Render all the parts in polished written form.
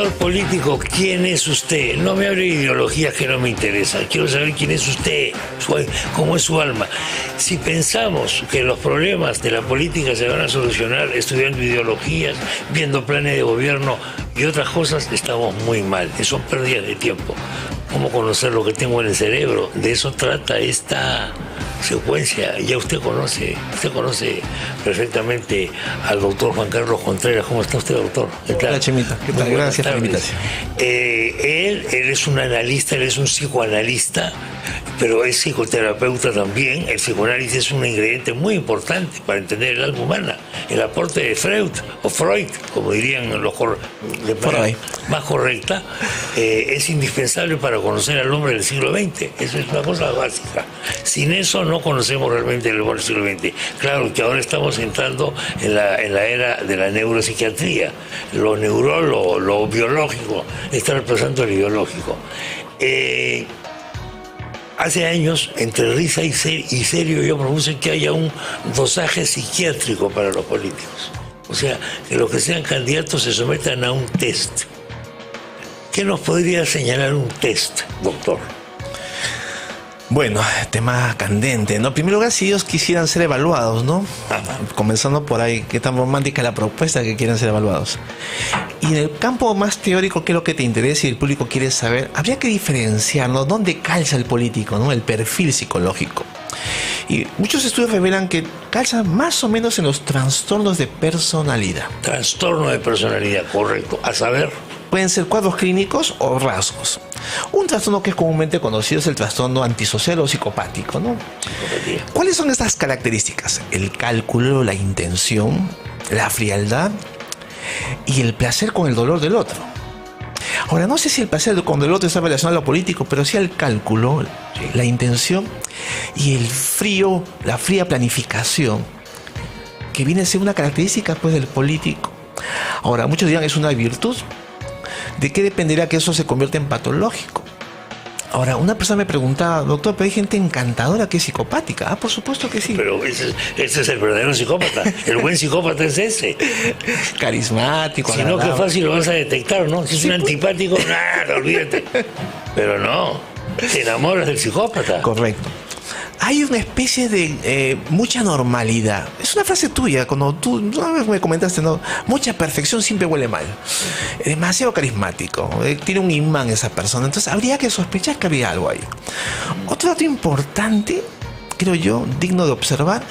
señor político, ¿quién es usted? No me hable de ideologías que no me interesan. Quiero saber quién es usted, cómo es su alma. Si pensamos que los problemas de la política se van a solucionar estudiando ideologías, viendo planes de gobierno y otras cosas, estamos muy mal. Son pérdidas de tiempo. ¿Cómo conocer lo que tengo en el cerebro? De eso trata esta secuencia. Ya usted conoce perfectamente al doctor Juan Carlos Contreras. ¿Cómo está usted, doctor? Hola, Chemita. ¿Qué tal? Gracias por la invitación. Él es un analista, él es un psicoanalista, pero es psicoterapeuta también. El psicoanálisis es un ingrediente muy importante para entender el alma humana. El aporte de Freud, o Freud, como dirían los de manera más correcta, es indispensable para conocer al hombre del siglo XX. Eso es una cosa básica. Sin eso no conocemos realmente el hombre del siglo XX. Claro que ahora estamos entrando en la era de la neuropsiquiatría. Lo biológico está reemplazando el ideológico. Hace años, entre risa y serio, yo propuse que haya un dosaje psiquiátrico para los políticos. O sea, que los que sean candidatos se sometan a un test. ¿Qué nos podría señalar un test, doctor? Bueno, tema candente, ¿no? En primer lugar, si ellos quisieran ser evaluados, ¿no? Comenzando por ahí, qué tan romántica es la propuesta que quieran ser evaluados. Y en el campo más teórico, ¿qué es lo que te interesa y el público quiere saber? Habría que diferenciar, ¿no? ¿Dónde calza el político, ¿no? El perfil psicológico. Y muchos estudios revelan que calza más o menos en los trastornos de personalidad. Trastorno de personalidad, correcto. A saber, pueden ser cuadros clínicos o rasgos. Un trastorno que es comúnmente conocido es el trastorno antisocial o psicopático, ¿no? Psicopatía. ¿Cuáles son estas características? El cálculo, la intención, la frialdad y el placer con el dolor del otro. Ahora, no sé si el placer con el otro está relacionado a lo político, pero sí al cálculo, la intención y la fría planificación, que viene a ser una característica, pues, del político. Ahora, muchos dirán es una virtud. ¿De qué dependerá que eso se convierta en patológico? Ahora, una persona me preguntaba, doctor, pero hay gente encantadora que es psicopática. Ah, por supuesto que sí. Pero ese es el verdadero psicópata. El buen psicópata es ese. Carismático. Si no, qué fácil lo vas a detectar, ¿no? Si es un antipático, nada, olvídate. Pero no, te enamoras del psicópata. Correcto. Hay una especie de mucha normalidad. Es una frase tuya, cuando tú una vez me comentaste, ¿no? Mucha perfección siempre huele mal. Demasiado carismático. Tiene un imán esa persona. Entonces habría que sospechar que había algo ahí. Otro dato importante, creo yo, digno de observar,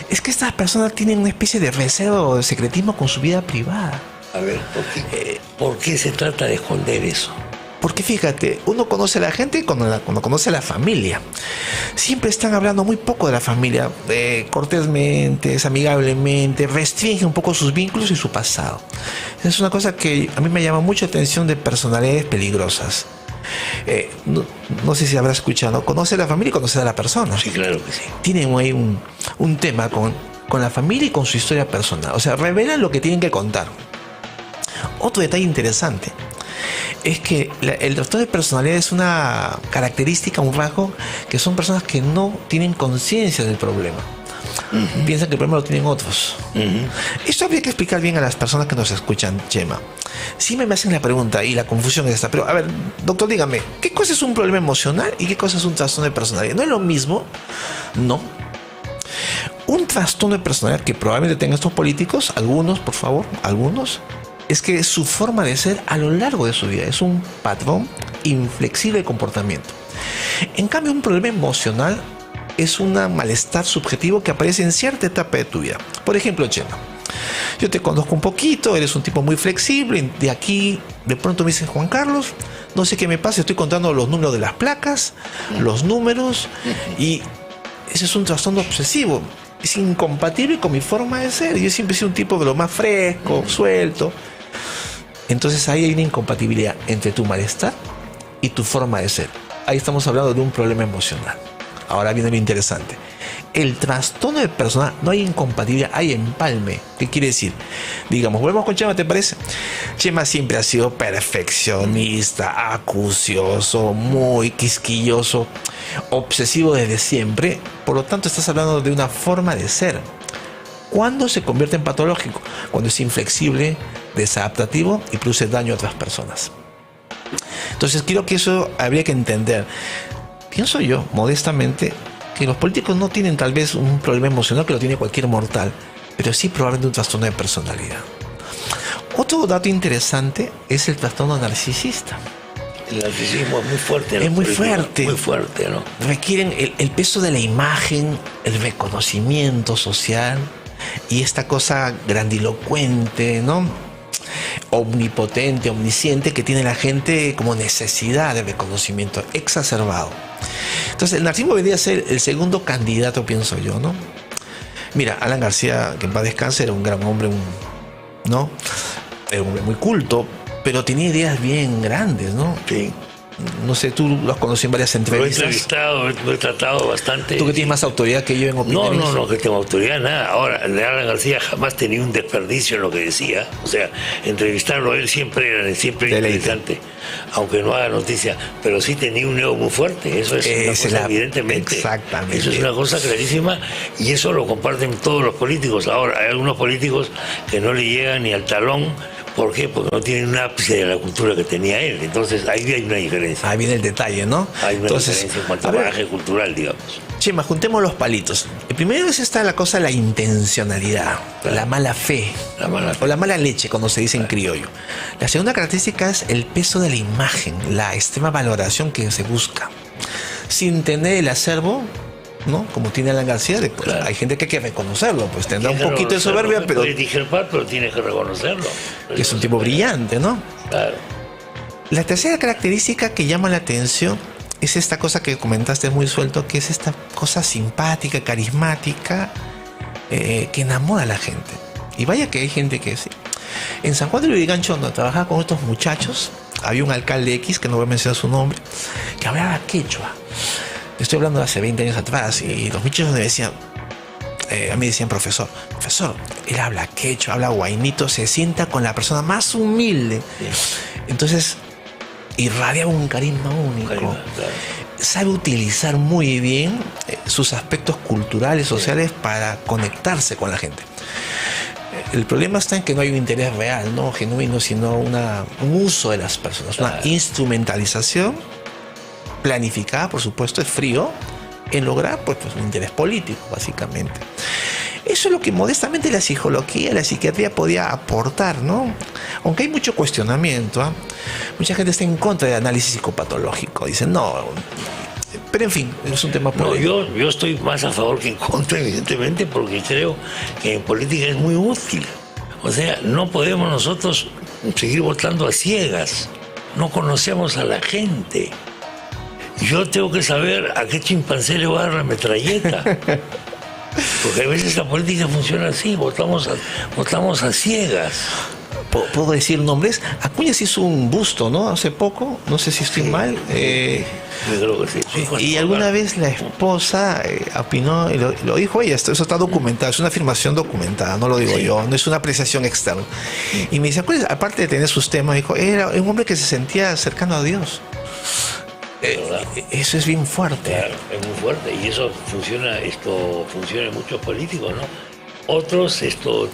es que estas personas tienen una especie de reserva o de secretismo con su vida privada. A ver, ¿por qué se trata de esconder eso? Porque fíjate, uno conoce a la gente cuando conoce a la familia. Siempre están hablando muy poco de la familia, cortésmente, amigablemente, restringen un poco sus vínculos y su pasado. Es una cosa que a mí me llama mucho la atención de personalidades peligrosas. No sé si habrás escuchado, conoce a la familia y conoce a la persona. Sí, claro que sí. Tienen ahí un tema con la familia y con su historia personal. O sea, revelan lo que tienen que contar. Otro detalle interesante es que el trastorno de personalidad es una característica, un rasgo, que son personas que no tienen conciencia del problema. Piensan que el problema lo tienen otros. Esto habría que explicar bien a las personas que nos escuchan, Chema. Siempre me hacen la pregunta y la confusión es esta. Pero, a ver, doctor, dígame, ¿qué cosa es un problema emocional y qué cosa es un trastorno de personalidad? ¿No es lo mismo? No. Un trastorno de personalidad que probablemente tengan estos políticos, algunos, por favor, algunos, es que es su forma de ser a lo largo de su vida. Es un patrón inflexible de comportamiento. En cambio, un problema emocional es un malestar subjetivo que aparece en cierta etapa de tu vida. Por ejemplo, Chema, yo te conozco un poquito, eres un tipo muy flexible. De aquí, de pronto me dicen, Juan Carlos, no sé qué me pasa, estoy contando los números de las placas, los números, y ese es un trastorno obsesivo. Es incompatible con mi forma de ser. Yo siempre he sido un tipo de lo más fresco, suelto. Entonces ahí hay una incompatibilidad entre tu malestar y tu forma de ser. Ahí estamos hablando de un problema emocional. Ahora viene lo interesante. El trastorno de personalidad, no hay incompatibilidad, hay empalme. ¿Qué quiere decir? Digamos, volvemos con Chema, ¿te parece? Chema siempre ha sido perfeccionista, acucioso, muy quisquilloso, obsesivo desde siempre. Por lo tanto, estás hablando de una forma de ser. ¿Cuándo se convierte en patológico? Cuando es inflexible, desadaptativo y produce daño a otras personas. Entonces creo que eso habría que entender. Pienso yo, modestamente, que los políticos no tienen tal vez un problema emocional que lo tiene cualquier mortal, pero sí probablemente un trastorno de personalidad. Otro dato interesante es el trastorno narcisista. El narcisismo es muy fuerte. Es muy fuerte. Muy fuerte, ¿no? Requieren el peso de la imagen, el reconocimiento social y esta cosa grandilocuente, ¿no? Omnipotente, omnisciente, que tiene la gente como necesidad de reconocimiento exacerbado. Entonces el narcisismo vendría a ser el segundo candidato, pienso yo, ¿no? Mira, Alan García, que en paz descanse, era un gran hombre, ¿no? Era un hombre muy culto, pero tenía ideas bien grandes, ¿no? Sí. No sé, tú lo has conocido en varias entrevistas. Lo he entrevistado, lo he tratado bastante. Tú que tienes más autoridad que yo en opiniones. No, que tengo autoridad, nada. Ahora, de Alan García jamás tenía un desperdicio en lo que decía. O sea, entrevistarlo a él siempre era interesante, aunque no haga noticia. Pero sí tenía un ego muy fuerte. Eso es una cosa, evidentemente. Exactamente. Eso es una cosa clarísima y eso lo comparten todos los políticos. Ahora, hay algunos políticos que no le llegan ni al talón. ¿Por qué? Porque no tienen un ápice de la cultura que tenía él. Entonces ahí hay una diferencia. Ahí viene el detalle, ¿no? Hay una diferencia en cuanto a bagaje cultural, digamos. Chema, juntemos los palitos. El primero es la cosa de la intencionalidad, claro. La mala fe. O la mala leche, como se dice en criollo. La segunda característica es el peso de la imagen, la extrema valoración que se busca. Sin tener el acervo, ¿no? Como tiene Alan García, pues, claro. Hay gente que hay que reconocerlo, pues tendrá un poquito de soberbia, pero puede discrepar, pero tienes que reconocerlo. Que es un tipo brillante, ¿no? Claro. La tercera característica que llama la atención es esta cosa que comentaste muy suelto, que es esta cosa simpática, carismática, que enamora a la gente. Y vaya que hay gente que sí. En San Juan de Lurigancho, donde trabajaba con estos muchachos, había un alcalde X, que no voy a mencionar su nombre, que hablaba quechua. Estoy hablando de hace 20 años atrás y los muchachos me decían, a mí decían, profesor, él habla quechua, habla guainito, se sienta con la persona más humilde. Sí. Entonces, irradia un carisma único. Claro. Sabe utilizar muy bien sus aspectos culturales, sociales, sí, para conectarse con la gente. El problema está en que no hay un interés real, no genuino, sino un uso de las personas, una instrumentalización planificada, por supuesto, es frío, en lograr pues un interés político, básicamente. Eso es lo que modestamente la psicología, la psiquiatría podía aportar, ¿no? Aunque hay mucho cuestionamiento, ¿eh? Mucha gente está en contra del análisis psicopatológico, dicen no, pero en fin, es un tema político. No, yo estoy más a favor que en contra, evidentemente, porque creo que en política es muy útil. O sea, no podemos nosotros seguir votando a ciegas, no conocemos a la gente. Yo tengo que saber a qué chimpancé le va a dar la metralleta. Porque a veces la política funciona así, votamos a ciegas. ¿Puedo decir nombres? Acuña se hizo un busto, ¿no? Hace poco, no sé si estoy mal. Yo creo que sí. Y alguna vez la esposa opinó, lo dijo ella, eso está documentado, es una afirmación documentada, no lo digo yo, no es una apreciación externa. Y me dice, aparte de tener sus temas, dijo, era un hombre que se sentía cercano a Dios. Eso es bien fuerte. Claro, es muy fuerte y eso funciona en muchos políticos, ¿no? Otros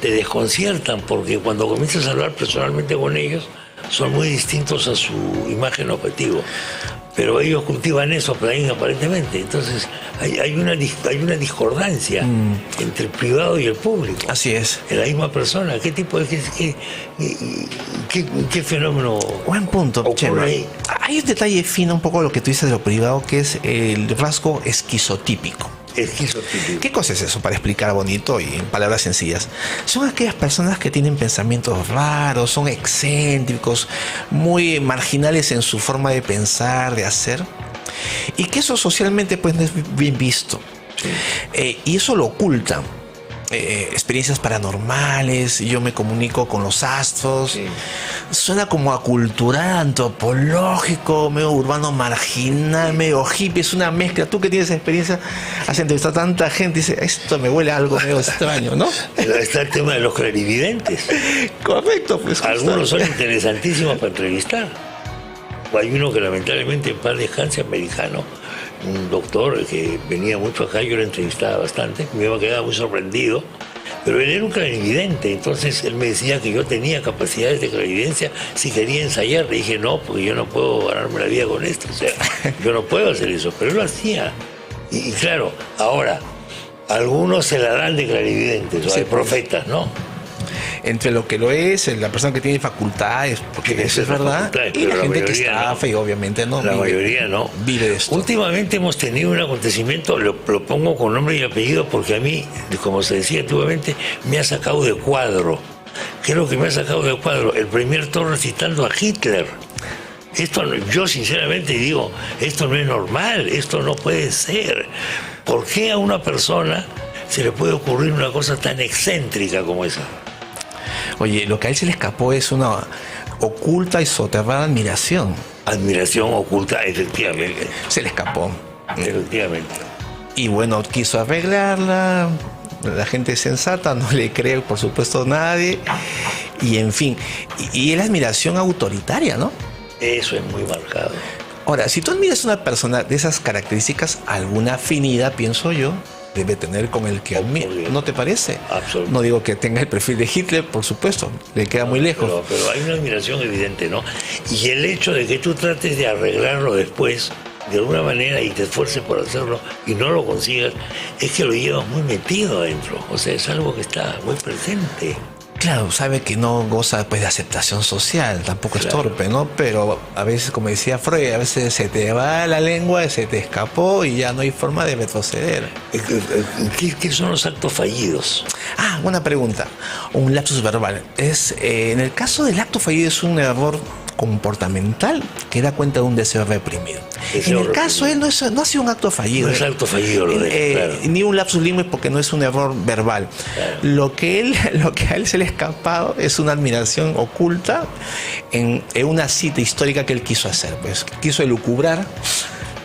te desconciertan porque cuando comienzas a hablar personalmente con ellos son muy distintos a su imagen objetivo. Pero ellos cultivan eso aparentemente. Entonces hay una discordancia entre el privado y el público. Así es. En la misma persona. ¿Qué tipo de qué fenómeno? Buen punto, Chema. Hay un detalle fino un poco lo que tú dices de lo privado, que es el rasgo esquizotípico. ¿Qué cosa es eso? Para explicar bonito y en palabras sencillas. Son aquellas personas que tienen pensamientos raros, son excéntricos, muy marginales en su forma de pensar, de hacer, y que eso socialmente pues no es bien visto. Sí. Y eso lo ocultan. Experiencias paranormales, yo me comunico con los astros. Sí. Suena como acultural, antropológico, medio urbano marginal, medio hippie, es una mezcla. Tú que tienes experiencia, has entrevistado a tanta gente y dices, esto me huele a algo medio extraño, ¿no? Está el tema de los clarividentes. Correcto, pues. Algunos son interesantísimos para entrevistar. Hay uno que lamentablemente en paz descanse, americano, un doctor que venía mucho acá, yo lo entrevistaba bastante, me iba a quedar muy sorprendido, Pero él era un clarividente, entonces él me decía que yo tenía capacidades de clarividencia si quería ensayar. Le dije, no, porque yo no puedo ganarme la vida con esto, o sea, yo no puedo hacer eso, pero él lo hacía. Y claro, ahora, algunos se la dan de clarividentes, o Sí, hay profetas, ¿no? Entre lo que lo es, la persona que tiene facultades, porque Sí, eso es verdad, facultades, y la pero la gente que mayoría estafa no. y obviamente no La vive, mayoría no. vive de esto. Últimamente hemos tenido un acontecimiento, lo pongo con nombre y apellido porque a mí, como se decía antiguamente, me ha sacado de cuadro. ¿Qué es lo que me ha sacado de cuadro? El primer Torres citando a Hitler. Esto, yo sinceramente digo, esto no es normal, esto no puede ser. ¿Por qué a una persona se le puede ocurrir una cosa tan excéntrica como esa? Oye, lo que a él se le escapó es una oculta y soterrada admiración. Admiración oculta, efectivamente. Se le escapó. Efectivamente. Y bueno, quiso arreglarla. La gente sensata no le cree, por supuesto, nadie. Y en fin. Y es la admiración autoritaria, ¿no? Eso es muy marcado. Ahora, si tú admiras a una persona de esas características, alguna afinidad, pienso yo, debe tener con el que admira. ¿No te parece? Absolutamente. No digo que tenga el perfil de Hitler, por supuesto, le queda muy lejos. Pero hay una admiración evidente, ¿no? Y el hecho de que tú trates de arreglarlo después, de alguna manera, y te esfuerces por hacerlo y no lo consigas, es que lo llevas muy metido adentro. O sea, es algo que está muy presente. Claro, sabe que no goza pues de aceptación social, tampoco es torpe, ¿no? Pero a veces, como decía Freud, a veces se te va la lengua, se te escapó y ya no hay forma de retroceder. ¿Qué son los actos fallidos? Ah, una pregunta. Un lapsus verbal. En el caso del acto fallido es un error comportamental que da cuenta de un deseo reprimido. En el caso él no ha sido un acto fallido. No es acto fallido lo de claro. Ni un lapsus linguis porque no es un error verbal. Claro. Lo que a él se le ha escapado es una admiración oculta en una cita histórica que él quiso hacer. Pues quiso elucubrar,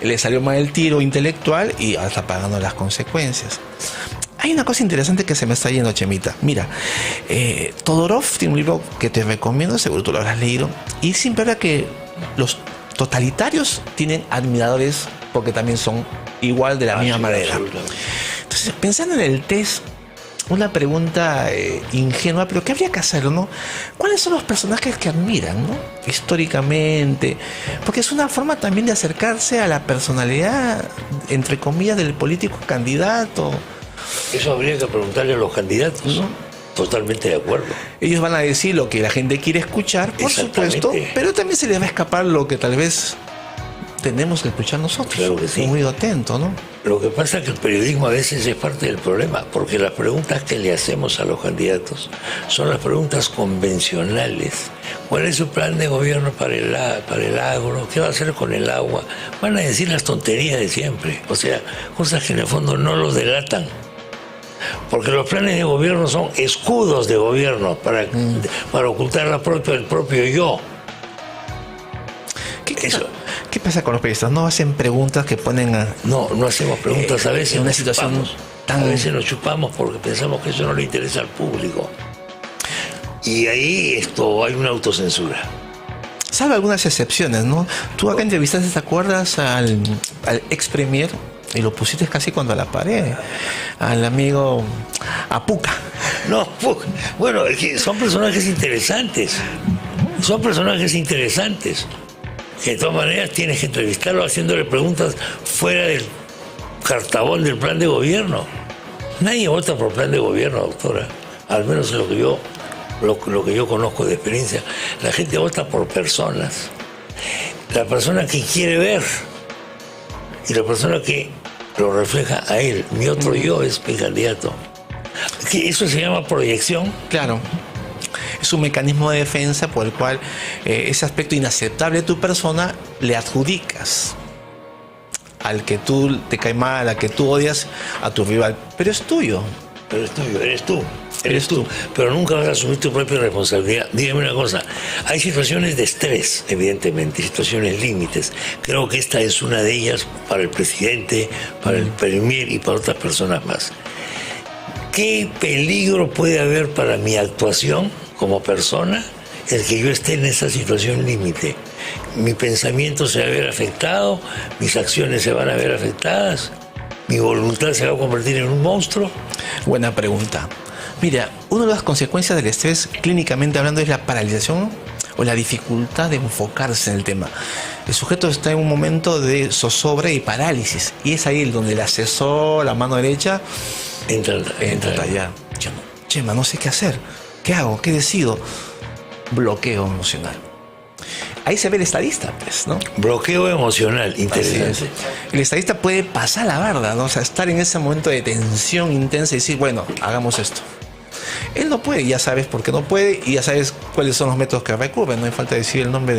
le salió mal el tiro intelectual y ahora está pagando las consecuencias. Hay una cosa interesante que se me está yendo, Chemita. Mira, Todorov tiene un libro que te recomiendo, seguro tú lo habrás leído, y siempre habla que los totalitarios tienen admiradores porque también son igual de la misma manera. Entonces, pensando en el test, una pregunta ingenua, pero ¿qué habría que hacerlo, no? ¿Cuáles son los personajes que admiran, no? Históricamente, porque es una forma también de acercarse a la personalidad, entre comillas, del político candidato. Eso habría que preguntarle a los candidatos. ¿No? Totalmente de acuerdo. Ellos van a decir lo que la gente quiere escuchar, por supuesto, pero también se les va a escapar lo que tal vez tenemos que escuchar nosotros. Claro que sí. Muy atento, ¿no? Lo que pasa es que el periodismo a veces es parte del problema, porque las preguntas que le hacemos a los candidatos son las preguntas convencionales. ¿Cuál es su plan de gobierno para el agro? ¿Qué va a hacer con el agua? Van a decir las tonterías de siempre. O sea, cosas que en el fondo no los delatan. Porque los planes de gobierno son escudos de gobierno para ocultar el propio yo. ¿Qué pasa con los periodistas? ¿No hacen preguntas que ponen a...? No hacemos preguntas a veces. En una situación a veces nos chupamos porque pensamos que eso no le interesa al público. Y ahí hay una autocensura. Salvo algunas excepciones, ¿no? Tú acá entrevistaste, ¿te acuerdas al ex premier? Y lo pusiste casi contra la pared, al amigo Apuca. No, bueno, es que son personajes interesantes. Son personajes interesantes. Que de todas maneras tienes que entrevistarlo haciéndole preguntas fuera del cartabón del plan de gobierno. Nadie vota por plan de gobierno, doctora. Al menos en lo que yo conozco de experiencia. La gente vota por personas. La persona que quiere ver y la persona que lo refleja a él. Mi otro yo es mi candidato. ¿Eso se llama proyección? Claro. Es un mecanismo de defensa por el cual ese aspecto inaceptable de tu persona le adjudicas al que tú te cae mal, al que tú odias, a tu rival. Pero es tuyo. Pero es tuyo, eres tú. Pero nunca vas a asumir tu propia responsabilidad. Dígame una cosa, hay situaciones de estrés, evidentemente, situaciones límites. Creo que esta es una de ellas para el presidente, para el premier y para otras personas más. ¿Qué peligro puede haber para mi actuación como persona el que yo esté en esa situación límite? Mi pensamiento se va a ver afectado, mis acciones se van a ver afectadas, mi voluntad se va a convertir en un monstruo. Buena pregunta. Mira, una de las consecuencias del estrés, clínicamente hablando, es la paralización o la dificultad de enfocarse en el tema. El sujeto está en un momento de zozobra y parálisis, y es ahí donde el asesor, la mano derecha, entra a tallar. Chema, no sé qué hacer. ¿Qué hago? ¿Qué decido? Bloqueo emocional. Ahí se ve el estadista, pues, ¿no? Bloqueo emocional, interesante. El estadista puede pasar la barda, ¿no? O sea, estar en ese momento de tensión intensa y decir, bueno, hagamos esto. Él no puede, ya sabes por qué no puede y ya sabes cuáles son los métodos que recurren. No hay falta decir el nombre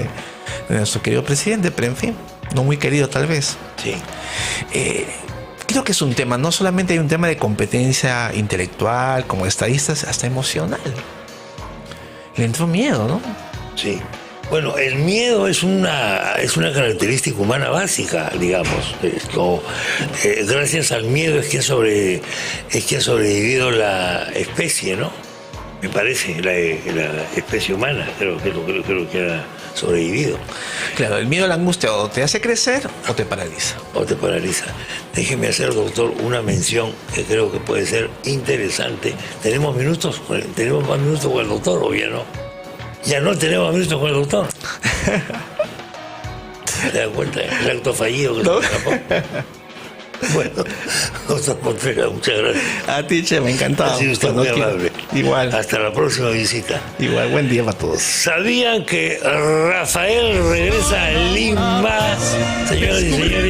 de nuestro querido presidente, pero en fin, no muy querido tal vez. Sí. Creo que es un tema, no solamente hay un tema de competencia intelectual como estadistas, hasta emocional. Le entró miedo, ¿no? Sí. Bueno, el miedo es una característica humana básica, digamos. Gracias al miedo es que ha sobrevivido la especie, ¿no? Me parece, la especie humana, creo que ha sobrevivido. Claro, el miedo a la angustia o te hace crecer o te paraliza. Déjeme hacer, doctor, una mención que creo que puede ser interesante. ¿Tenemos minutos? ¿Tenemos más minutos con el doctor o ya no? Ya no tenemos minutos con el doctor. ¿Te das cuenta? El acto fallido que ¿no? Se escapó. Bueno, doctor Contreras, muchas gracias. A ti, Che, me encantaba. Ha sido usted muy amable. Igual. Hasta la próxima visita. Igual, buen día para todos. ¿Sabían que Rafael regresa a Lima? Señoras y señores.